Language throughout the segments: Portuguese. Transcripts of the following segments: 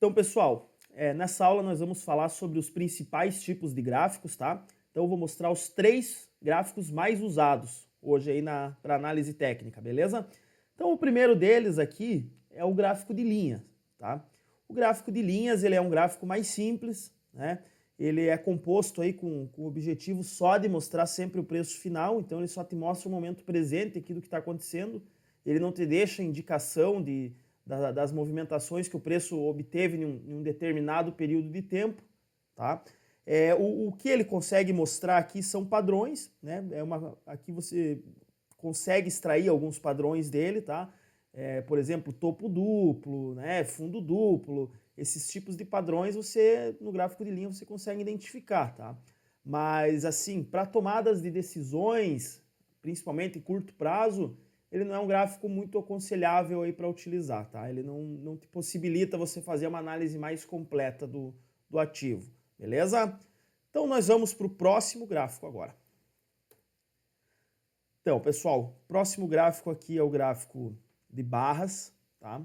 Então, pessoal, nessa aula nós vamos falar sobre os principais tipos de gráficos, tá? Então eu vou mostrar os 3 gráficos mais usados hoje aí para análise técnica, beleza? Então o primeiro deles aqui é o gráfico de linhas, tá? O gráfico de linhas, ele é um gráfico mais simples, né? Ele é composto aí com o objetivo só de mostrar sempre o preço final, então ele só te mostra o momento presente aqui do que está acontecendo, ele não te deixa indicação das movimentações que o preço obteve em um determinado período de tempo, tá? O que ele consegue mostrar aqui são padrões, né? Aqui você consegue extrair alguns padrões dele, tá? Por exemplo, topo duplo, né? Fundo duplo, esses tipos de padrões no gráfico de linha, você consegue identificar, tá? Mas, assim, para tomadas de decisões, principalmente em curto prazo, ele não é um gráfico muito aconselhável aí para utilizar, tá? Ele não te possibilita você fazer uma análise mais completa do ativo, beleza? Então nós vamos para o próximo gráfico agora. Então, pessoal, próximo gráfico aqui é o gráfico de barras, tá?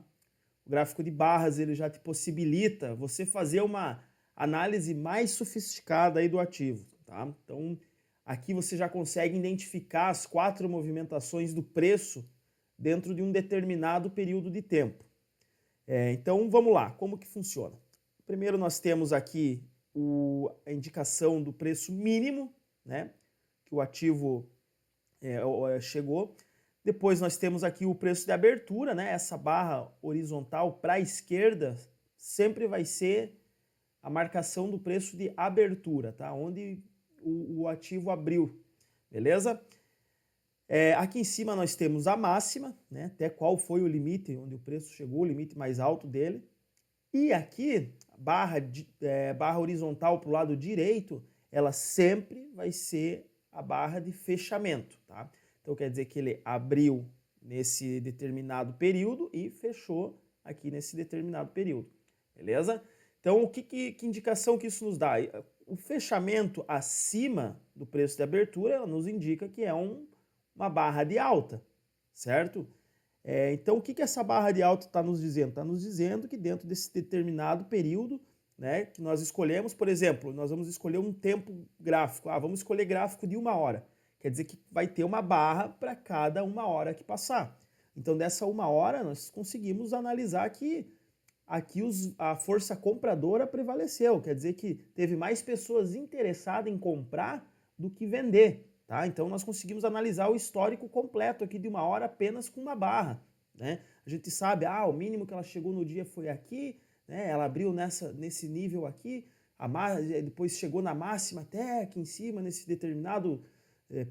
O gráfico de barras, ele já te possibilita você fazer uma análise mais sofisticada aí do ativo, tá? Então, aqui você já consegue identificar as 4 movimentações do preço dentro de um determinado período de tempo. Então, vamos lá, como que funciona? Primeiro nós temos aqui a indicação do preço mínimo, né, que o ativo chegou. Depois nós temos aqui o preço de abertura, né, essa barra horizontal para a esquerda sempre vai ser a marcação do preço de abertura, tá? Onde o ativo abriu, beleza? Aqui em cima nós temos a máxima, né? Até qual foi o limite onde o preço chegou, o limite mais alto dele. E aqui, barra horizontal para o lado direito, ela sempre vai ser a barra de fechamento, tá? Então quer dizer que ele abriu nesse determinado período e fechou aqui nesse determinado período, beleza? Então que indicação que isso nos dá? O fechamento acima do preço de abertura, ela nos indica que é uma barra de alta, certo? Então, o que essa barra de alta está nos dizendo? Está nos dizendo que dentro desse determinado período, né, que nós escolhemos, por exemplo, nós vamos escolher um tempo gráfico. Vamos escolher gráfico de 1 hora. Quer dizer que vai ter uma barra para cada 1 hora que passar. Então, dessa 1 hora, nós conseguimos analisar que aqui a força compradora prevaleceu. Quer dizer que teve mais pessoas interessadas em comprar do que vender. Tá? Então nós conseguimos analisar o histórico completo aqui de 1 hora apenas com uma barra, né? A gente sabe, o mínimo que ela chegou no dia foi aqui, né? Ela abriu nesse nível aqui, depois chegou na máxima até aqui em cima, nesse determinado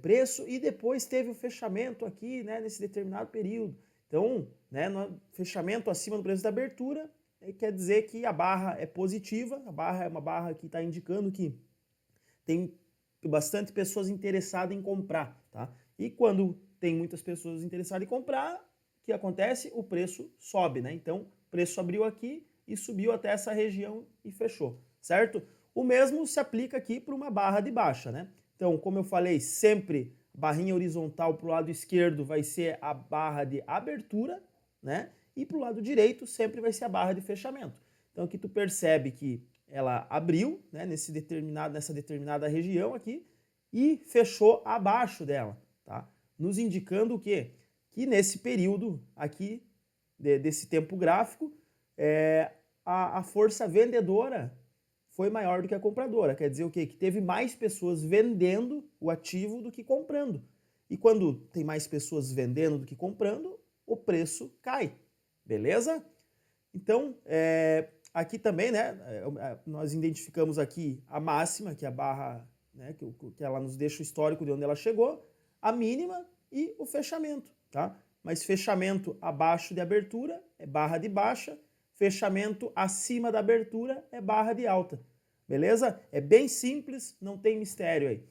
preço, e depois teve o fechamento aqui, né, nesse determinado período. Então, né, no fechamento acima do preço da abertura, quer dizer que a barra é positiva, a barra é uma barra que está indicando que tem bastante pessoas interessadas em comprar, tá? E quando tem muitas pessoas interessadas em comprar, o que acontece? O preço sobe, né? Então, o preço abriu aqui e subiu até essa região e fechou, certo? O mesmo se aplica aqui para uma barra de baixa, né? Então, como eu falei, sempre barrinha horizontal para o lado esquerdo vai ser a barra de abertura, né? E para o lado direito sempre vai ser a barra de fechamento. Então, aqui tu percebe que ela abriu, né, nessa determinada região aqui e fechou abaixo dela, tá? Nos indicando o quê? Que nesse período aqui, desse tempo gráfico, a força vendedora foi maior do que a compradora. Quer dizer o quê? Que teve mais pessoas vendendo o ativo do que comprando. E quando tem mais pessoas vendendo do que comprando, o preço cai, beleza? Então, aqui também, né, nós identificamos aqui a máxima, que é a barra, né, que ela nos deixa o histórico de onde ela chegou, a mínima e o fechamento, tá? Mas fechamento abaixo de abertura é barra de baixa, fechamento acima da abertura é barra de alta, beleza? É bem simples, não tem mistério aí.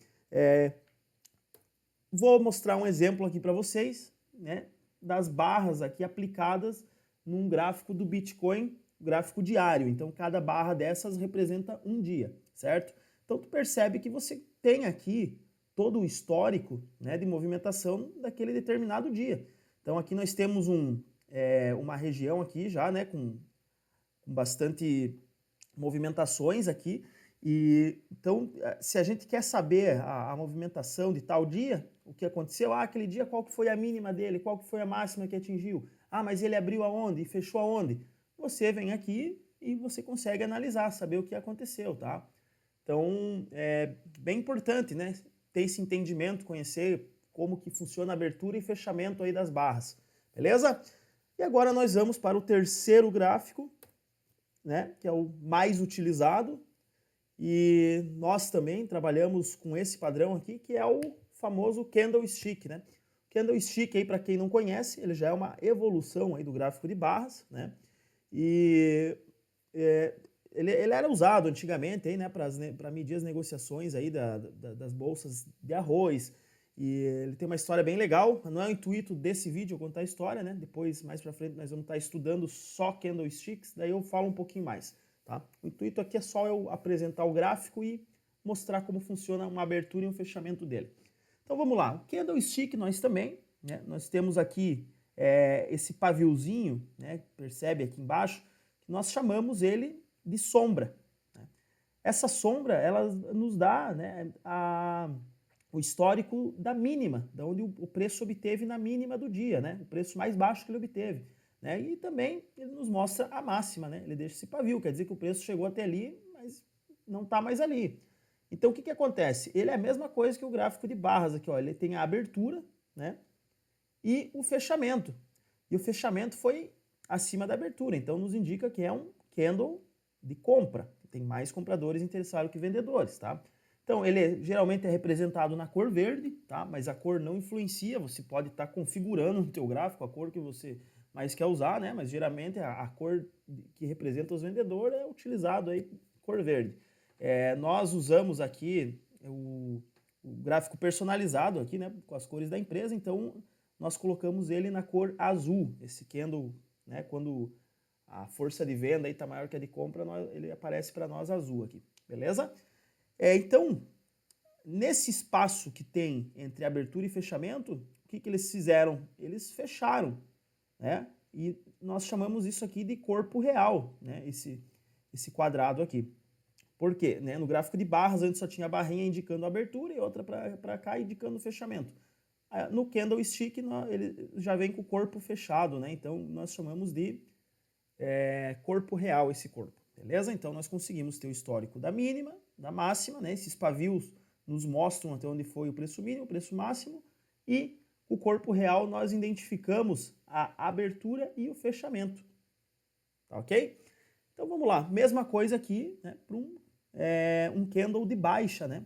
Vou mostrar um exemplo aqui para vocês, né, das barras aqui aplicadas num gráfico do Bitcoin, gráfico diário. Então, cada barra dessas representa um dia, certo? Então, tu percebe que você tem aqui todo o histórico, né, de movimentação daquele determinado dia. Então, aqui nós temos uma região aqui já, né, com bastante movimentações aqui. E então, se a gente quer saber a movimentação de tal dia, o que aconteceu, aquele dia qual que foi a mínima dele, qual que foi a máxima que atingiu, mas ele abriu aonde e fechou aonde, você vem aqui e você consegue analisar, saber o que aconteceu, tá? Então, é bem importante, né, ter esse entendimento, conhecer como que funciona a abertura e fechamento aí das barras, beleza? E agora nós vamos para o terceiro gráfico, né, que é o mais utilizado, e nós também trabalhamos com esse padrão aqui, que é o famoso candlestick, né? Candlestick aí, para quem não conhece, ele já é uma evolução aí do gráfico de barras, né? E ele era usado antigamente aí, né, para medir as negociações aí das bolsas de arroz. E ele tem uma história bem legal. Não é o intuito desse vídeo eu contar a história, né? Depois, mais para frente, nós vamos estar estudando só candlesticks, daí eu falo um pouquinho mais. Tá? O intuito aqui é só eu apresentar o gráfico e mostrar como funciona uma abertura e um fechamento dele. Então vamos lá, o candlestick nós também, né? Nós temos aqui esse paviozinho, né? Percebe aqui embaixo, que nós chamamos ele de sombra. Né? Essa sombra, ela nos dá, né, o histórico da mínima, da onde o preço obteve na mínima do dia, né? O preço mais baixo que ele obteve. Né? E também ele nos mostra a máxima, né? Ele deixa esse pavio, quer dizer que o preço chegou até ali, mas não está mais ali. Então o que acontece? Ele é a mesma coisa que o gráfico de barras aqui, ó. Ele tem a abertura, né? E o fechamento. E o fechamento foi acima da abertura, então nos indica que é um candle de compra. Tem mais compradores interessados que vendedores, tá? Então ele geralmente é representado na cor verde, tá? Mas a cor não influencia, você pode estar configurando no teu gráfico a cor que você mais quer usar, né? Mas geralmente a cor que representa os vendedores é utilizado aí, cor verde. Nós usamos aqui o gráfico personalizado aqui, né? Com as cores da empresa, então nós colocamos ele na cor azul. Esse candle, né? Quando a força de venda está maior que a de compra, ele aparece para nós azul aqui, beleza? Então, nesse espaço que tem entre abertura e fechamento, o que eles fizeram? Eles fecharam, né? E nós chamamos isso aqui de corpo real, né? Esse quadrado aqui. Por quê? Né? No gráfico de barras, antes só tinha a barrinha indicando a abertura e outra para cá indicando o fechamento. No candlestick, ele já vem com o corpo fechado, né? Então, nós chamamos de corpo real esse corpo, beleza? Então, nós conseguimos ter o histórico da mínima, da máxima, né? Esses pavios nos mostram até onde foi o preço mínimo, o preço máximo, e o corpo real nós identificamos a abertura e o fechamento, tá ok? Então vamos lá, mesma coisa aqui, né, para um candle de baixa, né?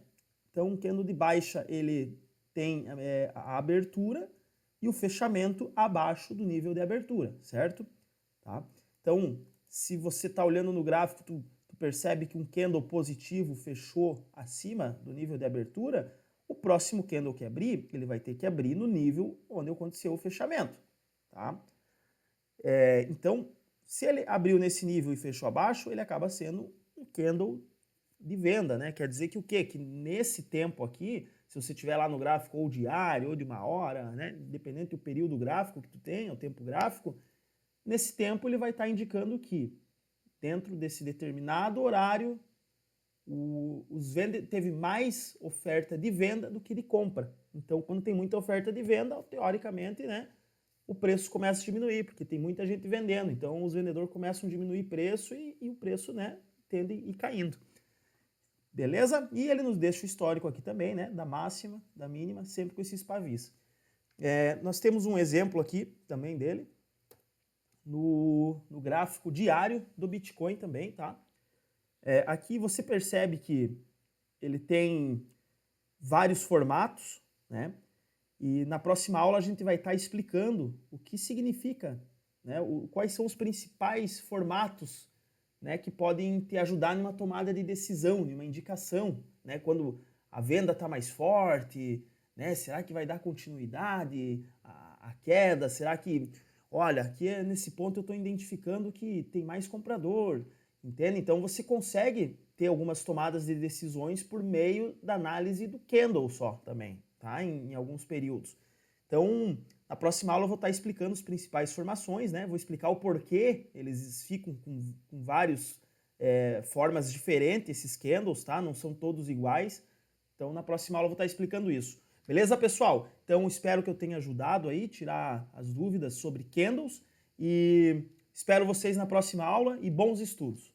Então um candle de baixa ele tem a abertura e o fechamento abaixo do nível de abertura, certo? Tá? Então se você está olhando no gráfico, tu percebe que um candle positivo fechou acima do nível de abertura, o próximo candle que abrir, ele vai ter que abrir no nível onde aconteceu o fechamento, tá? Então, se ele abriu nesse nível e fechou abaixo, ele acaba sendo um candle de venda, né? Quer dizer que o quê? Que nesse tempo aqui, se você tiver lá no gráfico ou diário ou de uma hora, né? Independente do período gráfico que tu tenha, o tempo gráfico, nesse tempo ele vai estar indicando que dentro desse determinado horário teve mais oferta de venda do que de compra. Então, quando tem muita oferta de venda, teoricamente, né, o preço começa a diminuir, porque tem muita gente vendendo. Então, os vendedores começam a diminuir preço e o preço, né, tende a ir caindo. Beleza? E ele nos deixa o histórico aqui também, né, da máxima, da mínima, sempre com esses pavis. Nós temos um exemplo aqui também dele, no gráfico diário do Bitcoin também, tá? Aqui você percebe que ele tem vários formatos, né? E na próxima aula a gente vai estar explicando o que significa, né? Quais são os principais formatos, né, que podem te ajudar numa tomada de decisão, numa indicação, né? Quando a venda está mais forte, né? Será que vai dar continuidade à queda? Será que, olha, aqui nesse ponto eu estou identificando que tem mais comprador, entende? Então você consegue ter algumas tomadas de decisões por meio da análise do candle só também, tá? Em alguns períodos. Então, Na próxima aula eu vou estar explicando as principais formações, né? Vou explicar o porquê eles ficam com várias formas diferentes, esses candles, tá? Não são todos iguais. Então, na próxima aula eu vou estar explicando isso. Beleza, pessoal? Então, espero que eu tenha ajudado aí, tirar as dúvidas sobre candles e espero vocês na próxima aula e bons estudos.